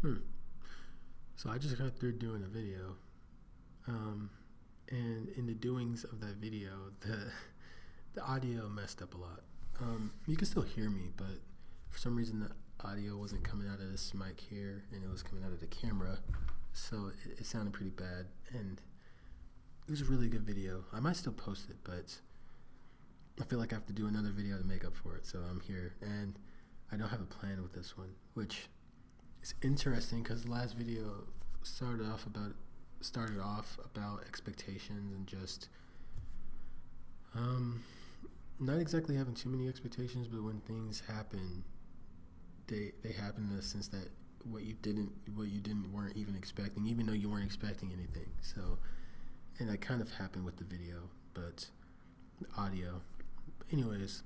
Hmm. So I just got through doing a video, and in the doings of that video, the audio messed up a lot. You can still hear me, but for some reason the audio wasn't coming out of this mic here, and it was coming out of the camera, so it sounded pretty bad. And it was a really good video. I might still post it, but I feel like I have to do another video to make up for it. So I'm here, and I don't have a plan with this one, which is interesting because the last video started off about expectations and just not exactly having too many expectations, but when things happen, they happen in the sense that weren't even expecting, even though you weren't expecting anything. So, and that kind of happened with the video, but audio. Anyways,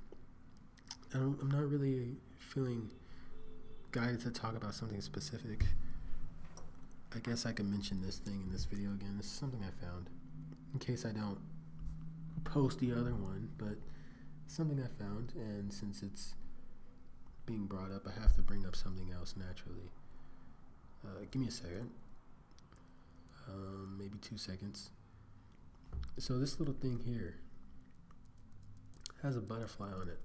I'm not really feeling guided to talk about something specific. I guess I could mention this thing in this video again. This is something I found, in case I don't post the other one, but something I found, and since it's being brought up, I have to bring up something else naturally. Give me a second. Maybe 2 seconds. So this little thing here has a butterfly on it.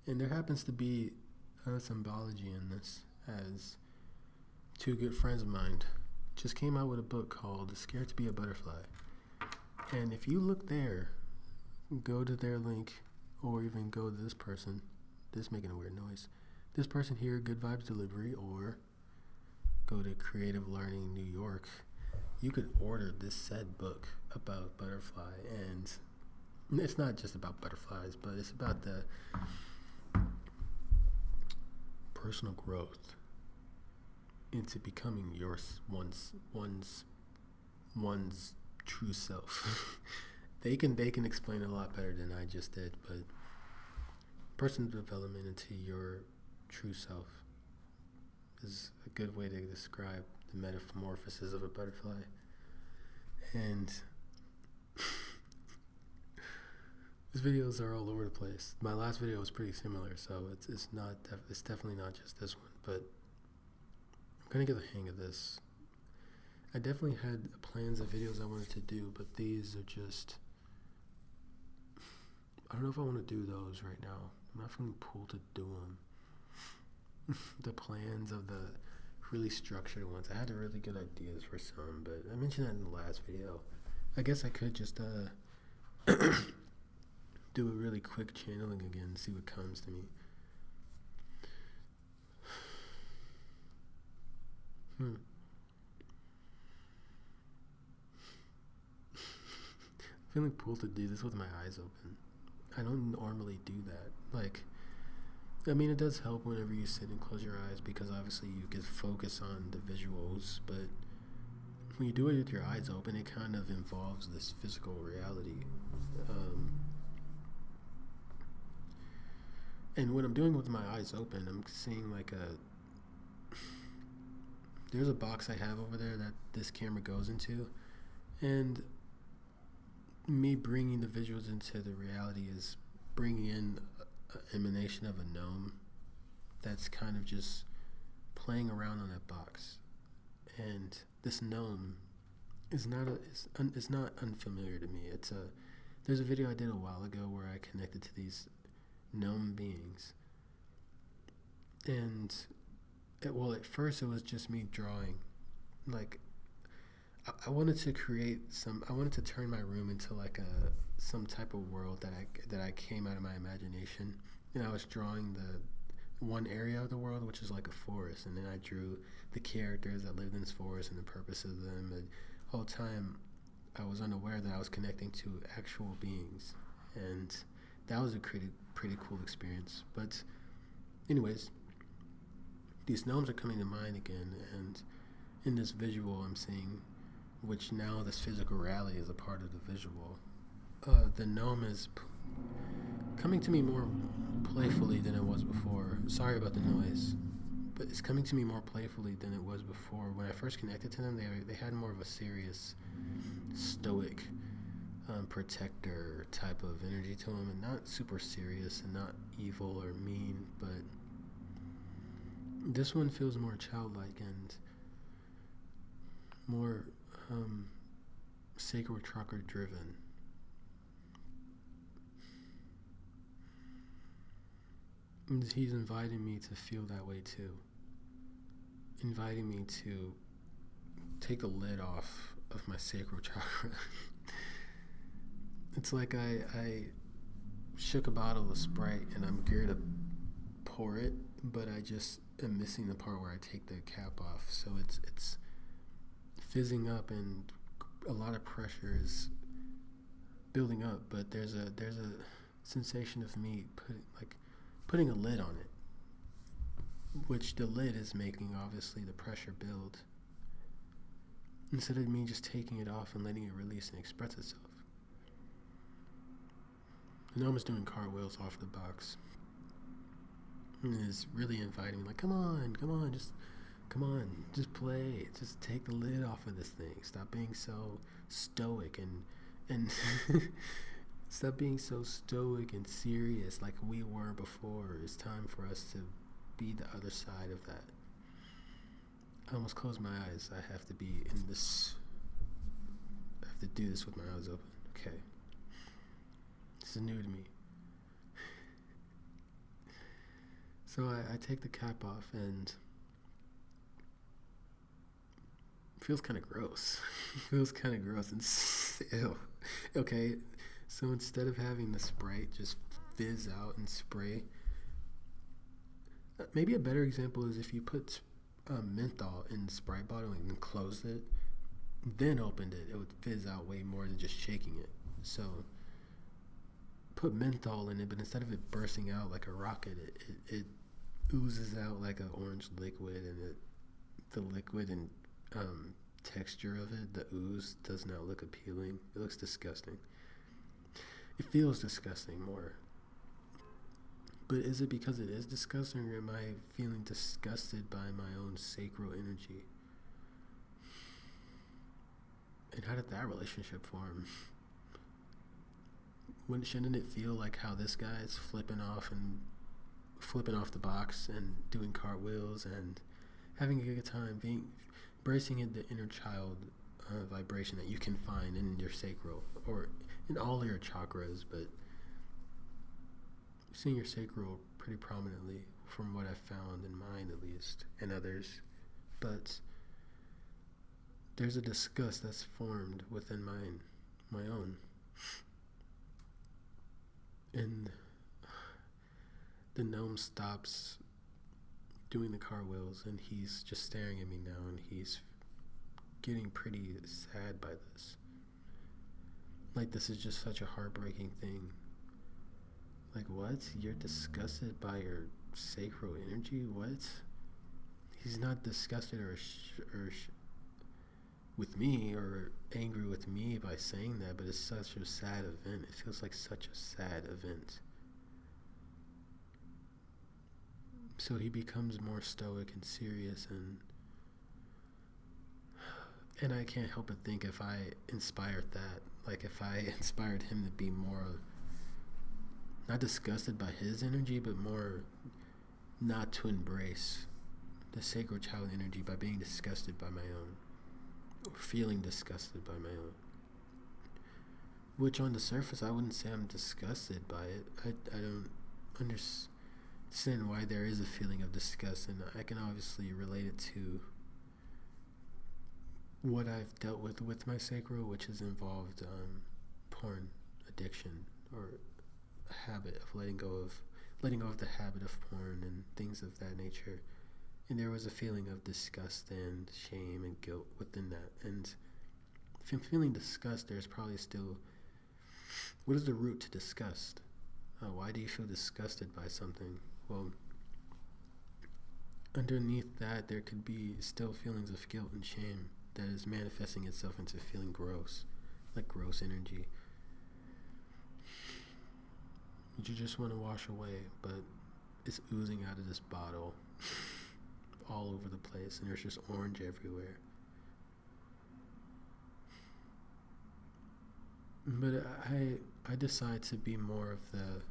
And there happens to be a symbology in this, as two good friends of mine just came out with a book called Scared to Be a Butterfly. And if you look there, go to their link, or even go to this person, this making a weird noise, this person here, Good Vibes Delivery, or go to Creative Learning New York, you could order this said book about butterfly. And it's not just about butterflies, but it's about the personal growth into becoming one's true self. they can explain it a lot better than I just did, but personal development into your true self is a good way to describe the metamorphosis of a butterfly. And these videos are all over the place. My last video was pretty similar, so it's definitely not just this one, but I'm gonna get the hang of this. I definitely had plans of videos I wanted to do, but these are just, I don't know if I want to do those right now. I'm not feeling pulled to do them. The plans of the really structured ones, I had really good ideas for some, but I mentioned that in the last video. I guess I could just do a really quick channeling again and see what comes to me. Feeling pulled to do this with my eyes open. I don't normally do that. I mean, it does help whenever you sit and close your eyes, because obviously you can focus on the visuals, but when you do it with your eyes open, it kind of involves this physical reality. And when I'm doing it with my eyes open, I'm seeing there's a box I have over there that this camera goes into, and me bringing the visuals into the reality is bringing in an emanation of a gnome that's kind of just playing around on that box. And this gnome is not unfamiliar to me. There's a video I did a while ago where I connected to these gnome beings, and at first it was just me drawing. I wanted to turn my room into some type of world that I came out of my imagination, and I was drawing the one area of the world, which is like a forest, and then I drew the characters that lived in this forest and the purpose of them. And the whole time I was unaware that I was connecting to actual beings, and that was a pretty cool experience. But anyways, these gnomes are coming to mind again, and in this visual I'm seeing, which now this physical reality is a part of the visual, the gnome is coming to me more playfully than it was before. Sorry about the noise, but it's coming to me more playfully than it was before. When I first connected to them, they had more of a serious, stoic, protector type of energy to them, and not super serious and not evil or mean, but This one feels more childlike and more sacral chakra driven. And he's inviting me to feel that way too. Inviting me to take the lid off of my sacral chakra. It's like I shook a bottle of Sprite and I'm geared to pour it, but I just am missing the part where I take the cap off. So it's fizzing up and a lot of pressure is building up, but there's a sensation of me putting a lid on it, which the lid is making obviously the pressure build, instead of me just taking it off and letting it release and express itself. The Gnome is doing cartwheels off the box and is really inviting me, like, come on, just play, just take the lid off of this thing, stop being so stoic and stop being so stoic and serious like we were before. It's time for us to be the other side of that. I almost closed my eyes. I have to be in this. I have to do this with my eyes open. Okay. This is new to me. So I take the cap off and it feels kind of gross. It feels kind of gross and ew. Okay. So instead of having the Sprite just fizz out and spray, maybe a better example is if you put menthol in the Sprite bottle and closed it, then opened it, it would fizz out way more than just shaking it. So put menthol in it, but instead of it bursting out like a rocket, it oozes out like an orange liquid, and the liquid and texture of it, the ooze, does not look appealing. It looks disgusting. It feels disgusting more. But is it because it is disgusting, or am I feeling disgusted by my own sacral energy? And how did that relationship form? Shouldn't it feel like how this guy is flipping off the box and doing cartwheels and having a good time, embracing the inner child vibration that you can find in your sacral or in all your chakras, but seeing your sacral pretty prominently from what I've found in mine, at least, and others. But there's a disgust that's formed within my own. And the gnome stops doing the cartwheels and he's just staring at me now, and he's getting pretty sad by this. Like, this is just such a heartbreaking thing. Like, what? You're disgusted by your sacral energy? What? He's not disgusted with me or angry with me by saying that, but it's such a sad event. It feels like such a sad event. So he becomes more stoic and serious, and I can't help but think, if I inspired that, like if I inspired him to be more not disgusted by his energy, but more not to embrace the sacred child energy by being disgusted by my own, or feeling disgusted by my own. Which on the surface, I wouldn't say I'm disgusted by it. I don't understand why there is a feeling of disgust, and I can obviously relate it to what I've dealt with my sacral, which has involved porn addiction, or a habit of letting go of the habit of porn and things of that nature. And there was a feeling of disgust and shame and guilt within that. And if I'm feeling disgust, there's probably still, what is the root to disgust? Why do you feel disgusted by something? Well, underneath that, there could be still feelings of guilt and shame that is manifesting itself into feeling gross, like gross energy. You just want to wash away, but it's oozing out of this bottle all over the place, and there's just orange everywhere. But I decide to be more of the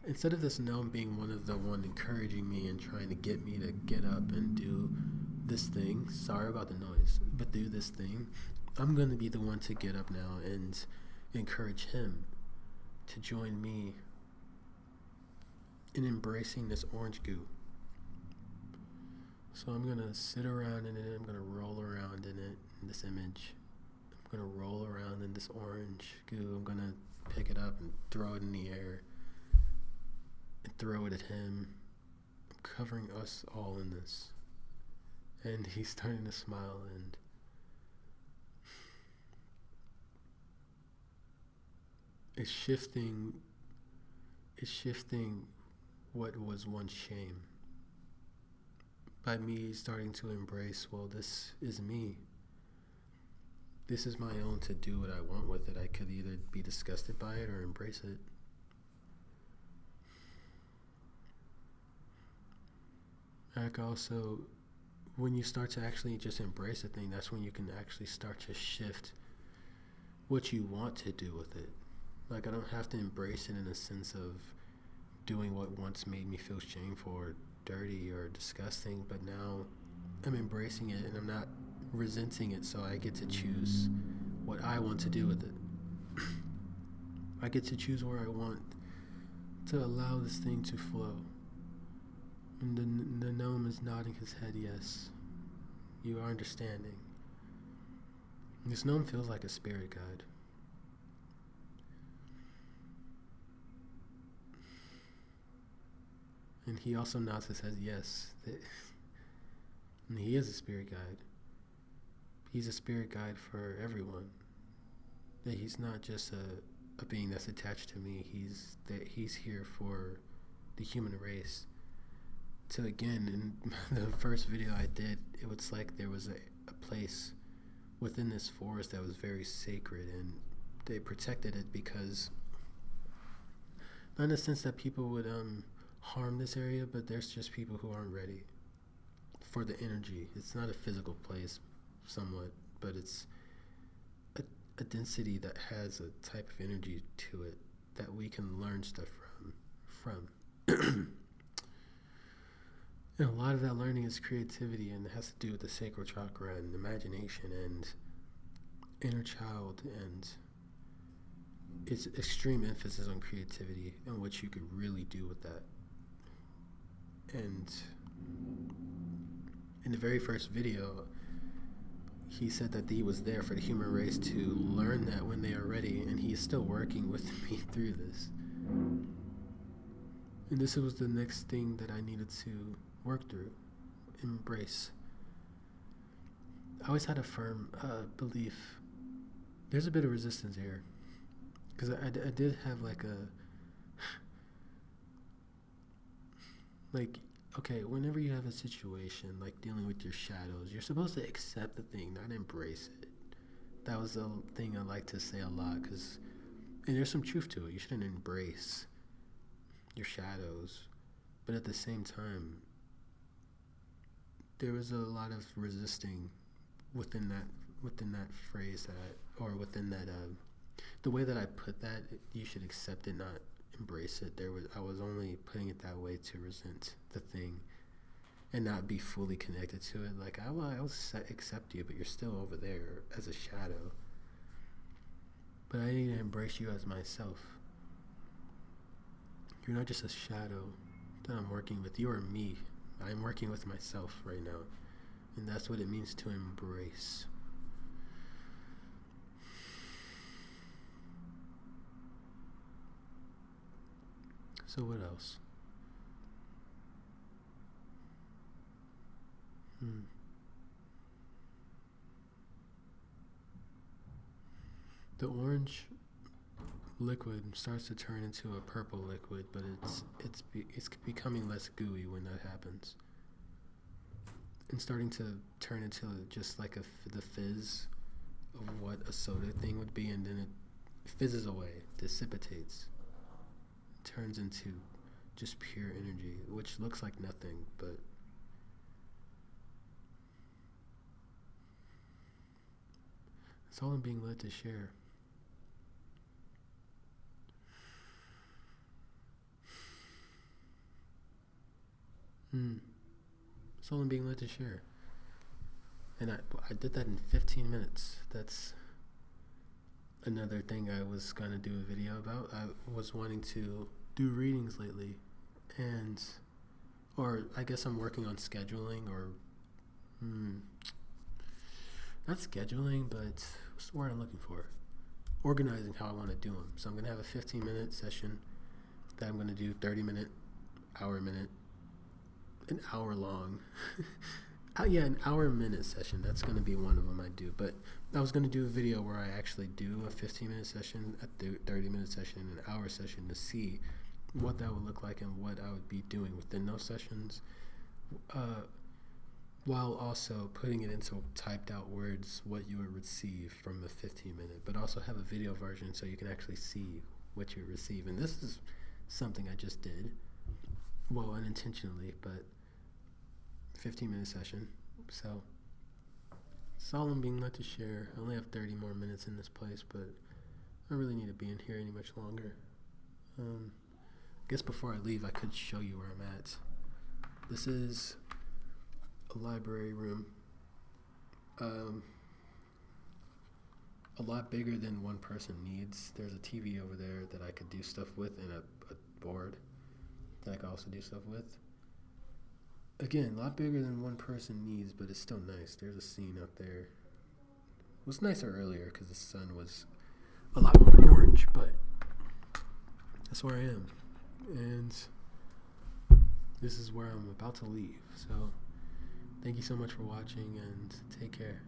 instead of this gnome being one encouraging me and trying to get me to get up and do this thing, sorry about the noise, but do this thing, I'm going to be the one to get up now and encourage him to join me in embracing this orange goo. So I'm going to sit around in it, I'm going to roll around in it, in this image. I'm going to roll around in this orange goo. I'm going to pick it up and throw it in the air and throw it at him. I'm covering us all in this. And he's starting to smile, and it's shifting what was once shame by me starting to embrace, well, this is me. This is my own to do what I want with it. I could either be disgusted by it or embrace it. Like also, when you start to actually just embrace a thing, that's when you can actually start to shift what you want to do with it. Like, I don't have to embrace it in a sense of doing what once made me feel shameful or dirty or disgusting, but now I'm embracing it and I'm not resenting it, so I get to choose what I want to do with it. I get to choose where I want to allow this thing to flow. And the gnome is nodding his head, yes. You are understanding. This gnome feels like a spirit guide. And he also nods his head, yes. And he is a spirit guide. He's a spirit guide for everyone. That he's not just a being that's attached to me. He's here for the human race. So again, in the first video I did, it was like there was a place within this forest that was very sacred, and they protected it because, not in the sense that people would harm this area, but there's just people who aren't ready for the energy. It's not a physical place, somewhat, but it's a density that has a type of energy to it that we can learn stuff from. And a lot of that learning is creativity, and it has to do with the sacral chakra and imagination and inner child, and it's extreme emphasis on creativity and what you could really do with that. And in the very first video, he said that he was there for the human race to learn that when they are ready, and he is still working with me through this. And this was the next thing that I needed to work through, embrace. I always had a firm belief. There's a bit of resistance here, because I did have okay, whenever you have a situation like dealing with your shadows, you're supposed to accept the thing, not embrace it. That was a thing I like to say a lot, and there's some truth to it. You shouldn't embrace your shadows, but at the same time, there was a lot of resisting within that phrase within that the way that I put that. You should accept it, not embrace it. I was only putting it that way to resent the thing and not be fully connected to it. Like, I'll accept you, but you're still over there as a shadow. But I need to embrace you as myself. You're not just a shadow that I'm working with. You are me. I'm working with myself right now. And that's what it means to embrace. So what else? The orange liquid starts to turn into a purple liquid, but it's becoming less gooey when that happens, and starting to turn into just like the fizz of what a soda thing would be, and then it fizzes away, dissipates, turns into just pure energy, which looks like nothing, but it's all I'm being led to share. Hmm. That's all I'm being led to share. And I did that in 15 minutes. That's another thing I was going to do a video about. I was wanting to do readings lately. Or I guess I'm working on scheduling or... not scheduling, but what's the word I'm looking for? Organizing how I want to do them. So I'm going to have a 15-minute session that I'm going to do 30-minute, hour-minute, an hour long. An hour-minute session. That's going to be one of them I do. But I was going to do a video where I actually do a 15-minute session, a 30-minute session, and an hour session to see what that would look like and what I would be doing within those sessions, while also putting it into typed out words what you would receive from the 15-minute, but also have a video version so you can actually see what you receive. And this is something I just did, well, unintentionally, but 15-minute session. So it's all I'm being led to share. I only have 30 more minutes in this place, but I don't really need to be in here any much longer. I guess before I leave, I could show you where I'm at. This is a library room. A lot bigger than one person needs. There's a TV over there that I could do stuff with and a board that I could also do stuff with. Again, a lot bigger than one person needs, but it's still nice. There's a scene out there. It was nicer earlier because the sun was a lot more orange, but that's where I am. And this is where I'm about to leave. So thank you so much for watching and take care.